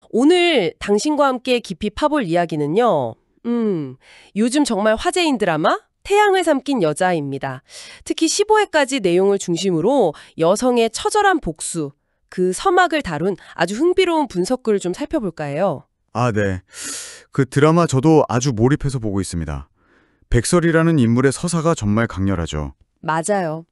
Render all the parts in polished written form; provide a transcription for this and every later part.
오늘 당신과 함께 깊이 파볼 이야기는요. 요즘 정말 화제인 드라마 태양을 삼킨 여자입니다. 특히 15회까지 내용을 중심으로 여성의 처절한 복수, 그 서막을 다룬 아주 흥미로운 분석글을 좀 살펴볼까 해요. 아, 네. 그 드라마 저도 아주 몰입해서 보고 있습니다. 백설이라는 인물의 서사가 정말 강렬하죠. 맞아요.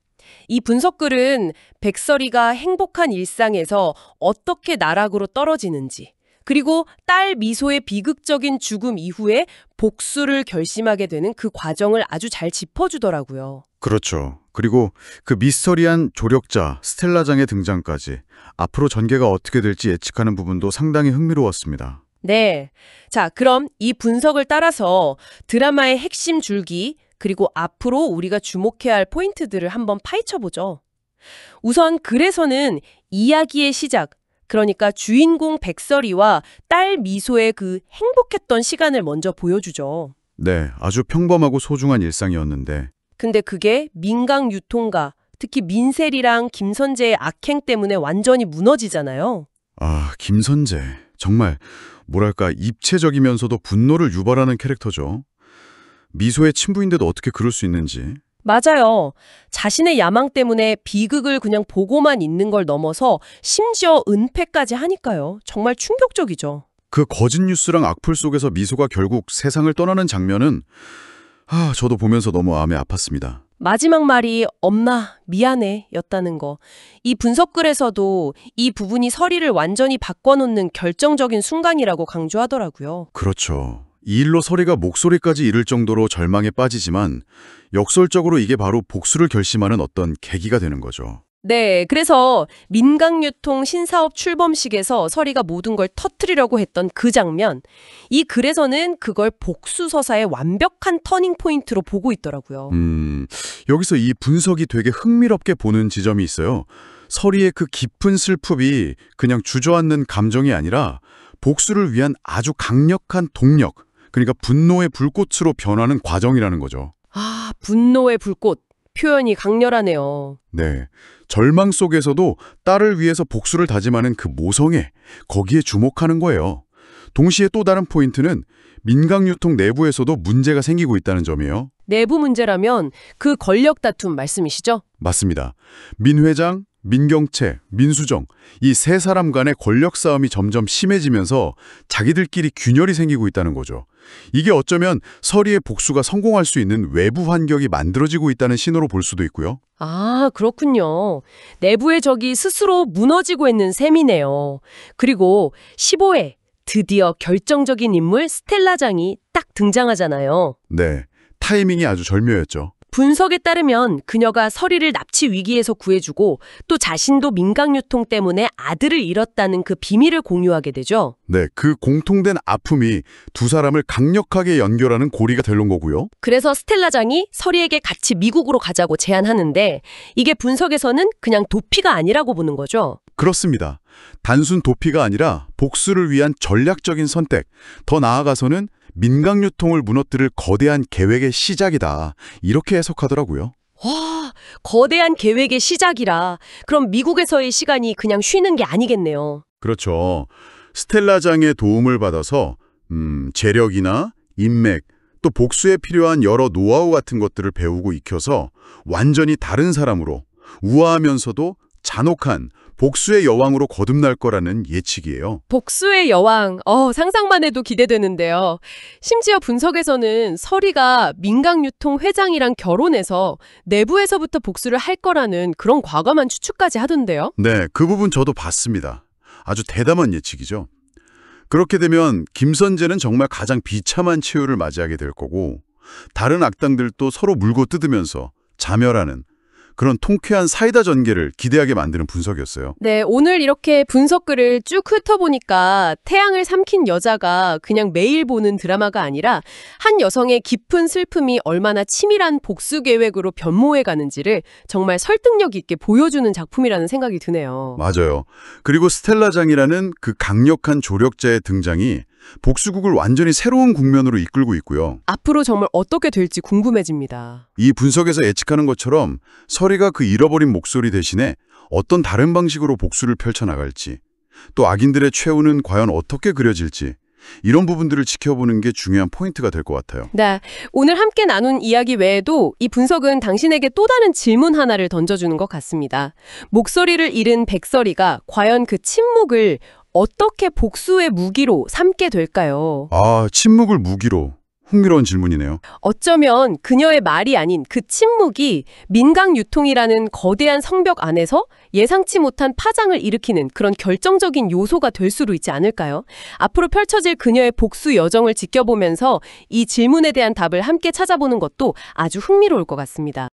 이 분석글은 백설이가 행복한 일상에서 어떻게 나락으로 떨어지는지, 그리고 딸 미소의 비극적인 죽음 이후에 복수를 결심하게 되는 그 과정을 아주 잘 짚어주더라고요. 그렇죠. 그리고 그 미스터리한 조력자 스텔라장의 등장까지 앞으로 전개가 어떻게 될지 예측하는 부분도 상당히 흥미로웠습니다. 네. 자, 그럼 이 분석을 따라서 드라마의 핵심 줄기, 그리고 앞으로 우리가 주목해야 할 포인트들을 한번 파헤쳐보죠. 우선 그래서는 이야기의 시작, 그러니까 주인공 백설이와 딸 미소의 그 행복했던 시간을 먼저 보여주죠. 네, 아주 평범하고 소중한 일상이었는데 근데 그게 민강 유통가, 특히 민셀이랑 김선재의 악행 때문에 완전히 무너지잖아요. 아, 김선재. 정말 뭐랄까 입체적이면서도 분노를 유발하는 캐릭터죠. 미소의 친부인데도 어떻게 그럴 수 있는지. 맞아요. 자신의 야망 때문에 비극을 그냥 보고만 있는 걸 넘어서 심지어 은폐까지 하니까요. 정말 충격적이죠. 그 거짓 뉴스랑 악플 속에서 미소가 결국 세상을 떠나는 장면은 저도 보면서 너무 마음이 아팠습니다. 마지막 말이 엄마 미안해 였다는 거. 이 분석글에서도 이 부분이 서리를 완전히 바꿔놓는 결정적인 순간이라고 강조하더라고요. 그렇죠. 이 일로 서리가 목소리까지 잃을 정도로 절망에 빠지지만 역설적으로 이게 바로 복수를 결심하는 어떤 계기가 되는 거죠. 네, 그래서 민강유통 신사업 출범식에서 서리가 모든 걸 터뜨리려고 했던 그 장면, 이 글에서는 그걸 복수서사의 완벽한 터닝포인트로 보고 있더라고요. 여기서 이 분석이 되게 흥미롭게 보는 지점이 있어요. 서리의 그 깊은 슬픔이 그냥 주저앉는 감정이 아니라 복수를 위한 아주 강력한 동력, 그러니까 분노의 불꽃으로 변하는 과정이라는 거죠. 아, 분노의 불꽃. 표현이 강렬하네요. 네. 절망 속에서도 딸을 위해서 복수를 다짐하는 그 모성애, 거기에 주목하는 거예요. 동시에 또 다른 포인트는 민강유통 내부에서도 문제가 생기고 있다는 점이에요. 내부 문제라면 그 권력 다툼 말씀이시죠? 맞습니다. 민 회장, 민경채, 민수정, 이 세 사람 간의 권력 싸움이 점점 심해지면서 자기들끼리 균열이 생기고 있다는 거죠. 이게 어쩌면 서리의 복수가 성공할 수 있는 외부 환경이 만들어지고 있다는 신호로 볼 수도 있고요. 아, 그렇군요. 내부의 적이 스스로 무너지고 있는 셈이네요. 그리고 15회 드디어 결정적인 인물 스텔라장이 딱 등장하잖아요. 네, 타이밍이 아주 절묘했죠. 분석에 따르면 그녀가 서리를 납치 위기에서 구해주고 또 자신도 민강유통 때문에 아들을 잃었다는 그 비밀을 공유하게 되죠. 네, 그 공통된 아픔이 두 사람을 강력하게 연결하는 고리가 되는 거고요. 그래서 스텔라장이 서리에게 같이 미국으로 가자고 제안하는데 이게 분석에서는 그냥 도피가 아니라고 보는 거죠. 그렇습니다. 단순 도피가 아니라 복수를 위한 전략적인 선택, 더 나아가서는 민강유통을 무너뜨릴 거대한 계획의 시작이다. 이렇게 해석하더라고요. 와, 거대한 계획의 시작이라. 그럼 미국에서의 시간이 그냥 쉬는 게 아니겠네요. 그렇죠. 스텔라장의 도움을 받아서 재력이나 인맥, 또 복수에 필요한 여러 노하우 같은 것들을 배우고 익혀서 완전히 다른 사람으로 우아하면서도 잔혹한 복수의 여왕으로 거듭날 거라는 예측이에요. 복수의 여왕, 상상만 해도 기대되는데요. 심지어 분석에서는 서리가 민강유통 회장이랑 결혼해서 내부에서부터 복수를 할 거라는 그런 과감한 추측까지 하던데요. 네, 그 부분 저도 봤습니다. 아주 대담한 예측이죠. 그렇게 되면 김선재는 정말 가장 비참한 최후를 맞이하게 될 거고 다른 악당들도 서로 물고 뜯으면서 자멸하는 그런 통쾌한 사이다 전개를 기대하게 만드는 분석이었어요. 네, 오늘 이렇게 분석글을 쭉 훑어보니까 태양을 삼킨 여자가 그냥 매일 보는 드라마가 아니라 한 여성의 깊은 슬픔이 얼마나 치밀한 복수 계획으로 변모해 가는지를 정말 설득력 있게 보여주는 작품이라는 생각이 드네요. 맞아요. 그리고 스텔라장이라는 그 강력한 조력자의 등장이 복수국을 완전히 새로운 국면으로 이끌고 있고요. 앞으로 정말 어떻게 될지 궁금해집니다. 이 분석에서 예측하는 것처럼 서리가 그 잃어버린 목소리 대신에 어떤 다른 방식으로 복수를 펼쳐나갈지, 또 악인들의 최후는 과연 어떻게 그려질지 이런 부분들을 지켜보는 게 중요한 포인트가 될 것 같아요. 네, 오늘 함께 나눈 이야기 외에도 이 분석은 당신에게 또 다른 질문 하나를 던져주는 것 같습니다. 목소리를 잃은 백설이가 과연 그 침묵을 어떻게 복수의 무기로 삼게 될까요? 아, 침묵을 무기로. 흥미로운 질문이네요. 어쩌면 그녀의 말이 아닌 그 침묵이 민강 유통이라는 거대한 성벽 안에서 예상치 못한 파장을 일으키는 그런 결정적인 요소가 될 수도 있지 않을까요? 앞으로 펼쳐질 그녀의 복수 여정을 지켜보면서 이 질문에 대한 답을 함께 찾아보는 것도 아주 흥미로울 것 같습니다.